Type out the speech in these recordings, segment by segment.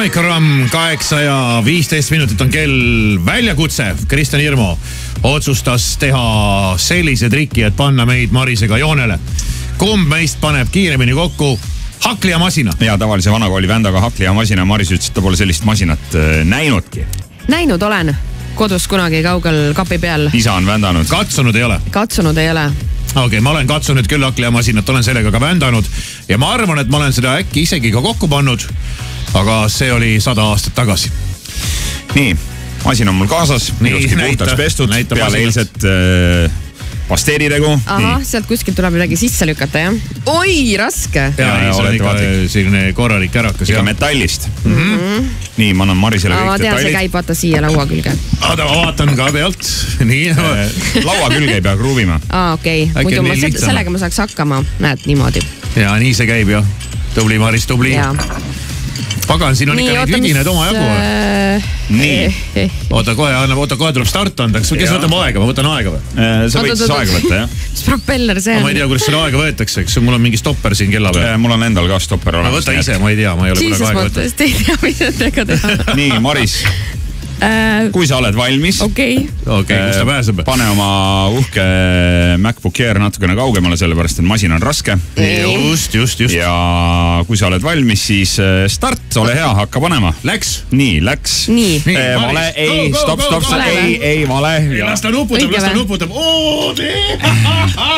hommikuramm 8:15 on kell. Väljakutse. Kristjan Hirmu otsustas teha sellise triki, et panna meid Marisega joonele. Kumb meist paneb kiiremini kokku haklijamasina? Ja tavalise vanakooli vändaga haklijamasina. Maris ütles, et ta pole sellist masinat näinudki. Näinud olen. Kodus kunagi kaugel kapi peal. Isa on vändanud. Katsunud ei ole? Katsunud ei ole. Okei, ma olen katsunud küll haklijamasinat, olen sellega ka vändanud ja ma arvan, et ma olen seda äkki isegi ka kokku pannud, aga see oli 100 aastat tagasi. Nii, masin on mul kaasas, ilusti puhtaks pestud, peale eilset pasteeritegu. Aha, sealt kuskilt tuleb midagi sisse lükata, jah? Oi, raske! Ja see on ikka selline korralik ärakas. Ikka metallist. Nii, ma annan Marisele kõik detailid. Ma tean, see käib vaata siia laua külge. Ma vaatan ka pealt. Nii. Laua külge ei pea kruuvima. Okei. Muidu sellega ma saaks hakkama. Näed, niimoodi. Ja nii see käib, jah. Tubli, Maris, tubli. Pagan, siin on ikka neid vidined oma jagu. Nii. Oota, kohe tuleb start anda. Kes võtab aega? Ma võtan aega või? Sa võid siis aega võtta, jah? Mis propeller see on? Ma ei tea, kuidas selle aega võetakse, eks mul on mingi stopper siin kella peal. Mul on endal ka stopper olemas. Võta ise, ma ei tea, ma ei ole kunagi aega võtta. Jesus, ma tõesti ei tea, mida tega teha. Nii, Maris. Kui sa oled valmis. Okei, kus ta pääseb? Pane oma uhke MacBook Air natukene kaugemale, sellepärast, et masin on raske. Just. Ja kui sa oled valmis, siis start, ole hea, hakka panema. Läks? Nii, läks. Nii. Vale, ei, stopp, ei, vale. Las ta nuputab.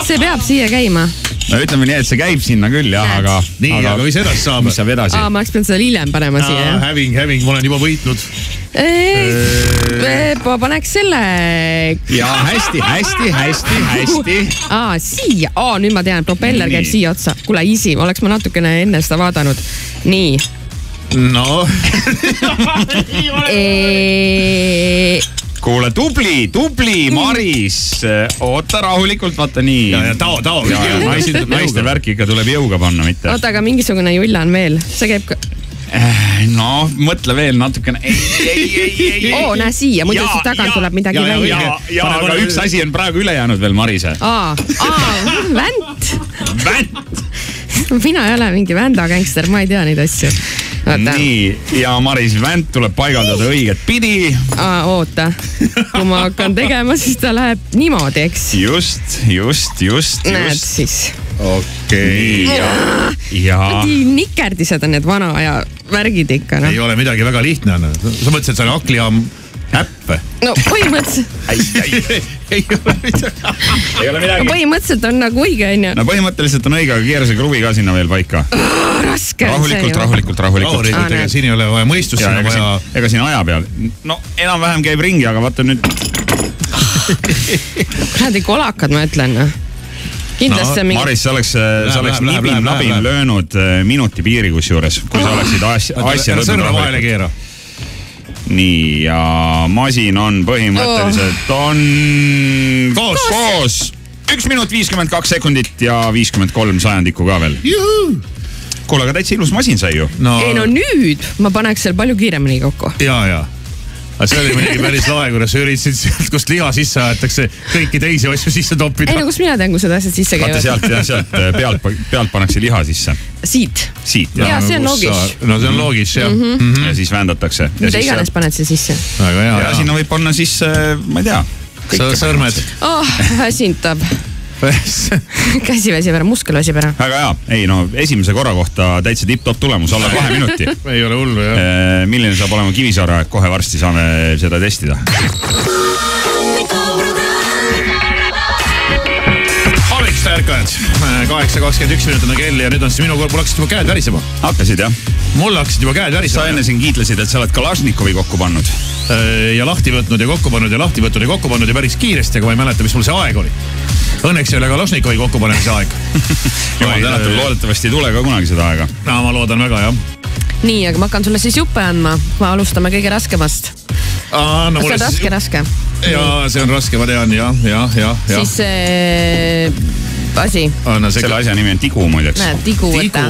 See peab siia käima. No ütleme nii, et see käib sinna küll, jah, aga... Nii, aga mis edasi saab? Mis saab edasi? Ma oleks pidanud seda hiljem panema siia, jah? Häving, ma olen juba võitnud. Ma paneks selle... Ja hästi. Siia. Nüüd ma tean, propeller käib siia otsa. Kuule, easy, oleks ma natukene enne seda vaadanud. Nii. No. Kuule, tubli, Maris. Oota rahulikult, vaata nii. Ja tao. Naiste värk ikka tuleb jõuga panna, mitte. Oota, aga mingisugune julla on veel. See käib ka... No, mõtle veel natukene. Ei. Näe siia, muidu siis tagant tuleb midagi välja. Ja, aga üks asi on praegu üle jäänud veel, Marise. Vänt. Vänt. Mina ei ole mingi vändagängster, ma ei tea neid asju. Nii, ja Maris, vänt tuleb paigaldada õiget pidi. Oota, kui ma hakkan tegema, siis ta läheb niimoodi, eks? Just. Näed siis. Okei. Ja. Nikerdised on need vana aja värgid ikka. Ei ole midagi väga lihtne. Sa mõtlesid, et see on haklijam äpp? No põhimõtteliselt. Ei ole midagi. Põhimõtteliselt on nagu õige, on ju. No põhimõtteliselt on õige, aga keera see kruvi ka sinna veel paika. Raske on see. Rahulikult. Ega siin ei ole vaja mõistust. Ega siin aja peal. No enam-vähem käib ringi, aga vaata nüüd. Kuradi kolakad, ma ütlen. Maris, sa oleks nibin-nabin löönud minuti piiri kusjuures, kui sa oleksid asja lõdnud rahulikult. Nii, ja masin on põhimõtteliselt koos 1 minut 52 sekundit ja 53 sajandikku ka veel. Kuule, aga täitsa ilus masin sai ju. Ei no nüüd ma paneks seal palju kiiremini kokku. Ja. Aga see oli midagi päris lae, kuidas sa üritasid sealt, kust liha sisse aetakse kõiki teisi asju sisse toppida. Ei no kus mina tean, kui seda asjad sisse käivad. Vaata sealt pealt pannakse liha sisse. Siit, jah. Ja see on loogis. No see on loogis, jah. Ja siis väändatakse. Mida iganes paned see sisse. Väga hea. Ja sinna võib panna siis, ma ei tea. Sõrmed. Väsintab. Käsi väsib ära, muskel väsib ära. Väga hea. Ei no, esimese korra kohta täitsa tipp-top tulemus, alla 2 minuti. Ei ole hullu, jah. Milline saab olema Kivisaare, kohe varsti saame seda testida. Hommikust ärkajad. 8:21 on kell ja nüüd on siis minu kord, mul hakkasid juba käed värisema. Hakkasid, jah? Mul hakkasid juba käed värisema. Sa enne siin kiitlesid, et sa oled Kalašnikovi kokku pannud. Ja lahti võtnud ja kokku pannud ja päris kiiresti, aga ma ei mäleta, mis mul see aeg oli. Õnneks ei ole Kalašnikovi kokku panemise aeg. Jumal tänatud, loodetavasti ei tule ka kunagi seda aega. No ma loodan väga, jah. Nii, aga ma hakkan sulle siis juppe andma. Ma alustame kõige raskemast. See on raske. Ja see on raske, ma tean, jah. Siis see asi. Selle asja nimi on tigu, muideks. Näed, tigu võtta.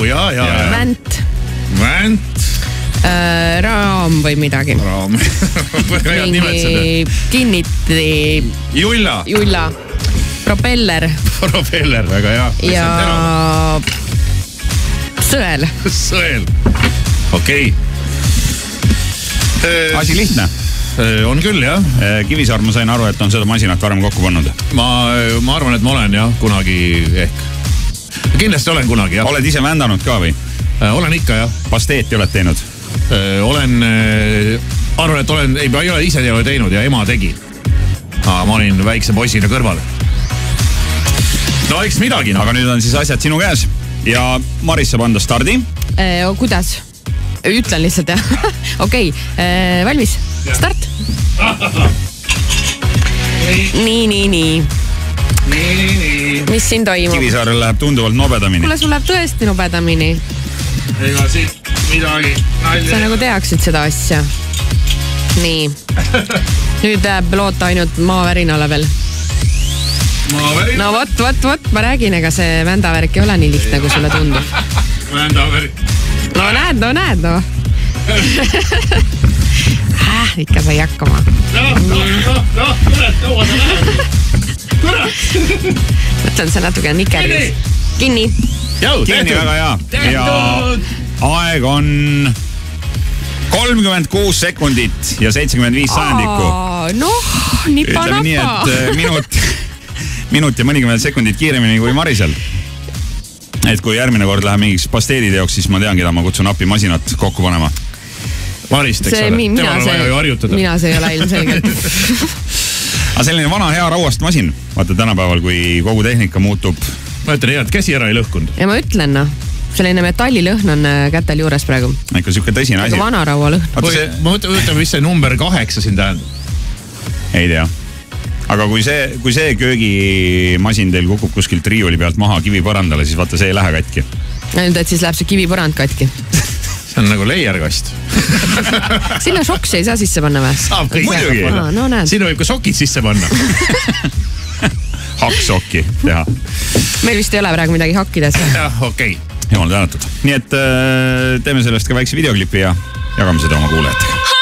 Vänt. Raam või midagi. Raam. Mingi kinniti. Julla. Propeller, väga hea. Ja sõel. Okei. asi lihtne. On küll, jah. Kivisaar, ma sain aru, et on seda masinat varem kokku pannud. Ma arvan, et ma olen jah, kunagi ehk. Kindlasti olen kunagi, jah. Oled ise vändanud ka või? Olen ikka, jah. Pasteeti oled teinud? Arvan, et ei ole ise teinud ja ema tegi. Ma olin väikse poisina kõrval. No eks midagi. Aga nüüd on siis asjad sinu käes ja Maris saab anda stardi. Kuidas? Ütlen lihtsalt, jah. Okei, valmis? Start. Nii. Mis siin toimub? Kivisaarel läheb tunduvalt nobedamini. Kuule, sul läheb tõesti nobedamini. Ega siit midagi. Sa nagu teaksid seda asja. Nii. Nüüd jääb loota ainult maavärinale veel. No vot, ma räägin, ega see vändavärk ei ole nii lihtne, kui sulle tundub. Vändavärk. No näed. Ikka sai hakkama. Kurat, kaua sa lähed. Mõtlen, see natuke on nikerlis. Kinni. Kinni, väga hea. Ja aeg on 36 sekundit ja 75 sajandikku. Noh, nipa-napa. Ütleme nii, et minut ja mõnikümmend sekundit kiiremini kui Marisel. Et kui järgmine kord läheb mingiks pasteedi teoks, siis ma tean, keda ma kutsun appi masinat kokku panema. Marist, eks ole. Temal on vaja ju harjutada. Mina see ei ole ilmselgelt. Aga selline vana hea rauast masin. Vaata tänapäeval, kui kogu tehnika muutub. Ma ütlen hea, et käsi ära ei lõhkunud. Ja ma ütlen, selline metallilõhn on kätel juures praegu. Ikka siuke tõsine asi. Vana raua lõhn. Ma mõtlen, mis see number 8 siin tähendab. Ei tea. Aga kui see köögimasin teil kukub kuskilt riiuli pealt maha kivipõrandale, siis vaata, see ei lähe katki. Ainult, et siis läheb see kivipõrand katki. See on nagu leierkast. Sinna šoksi ei saa sisse panna või? Saab kõik. Muidugi. Sinna võib ka sokid sisse panna. Hakksokki teha. Meil vist ei ole praegu midagi hakkides. Jah, okei. Jumal tänatud. Nii et teeme sellest ka väikse videoklipi ja jagame seda oma kuulajatega.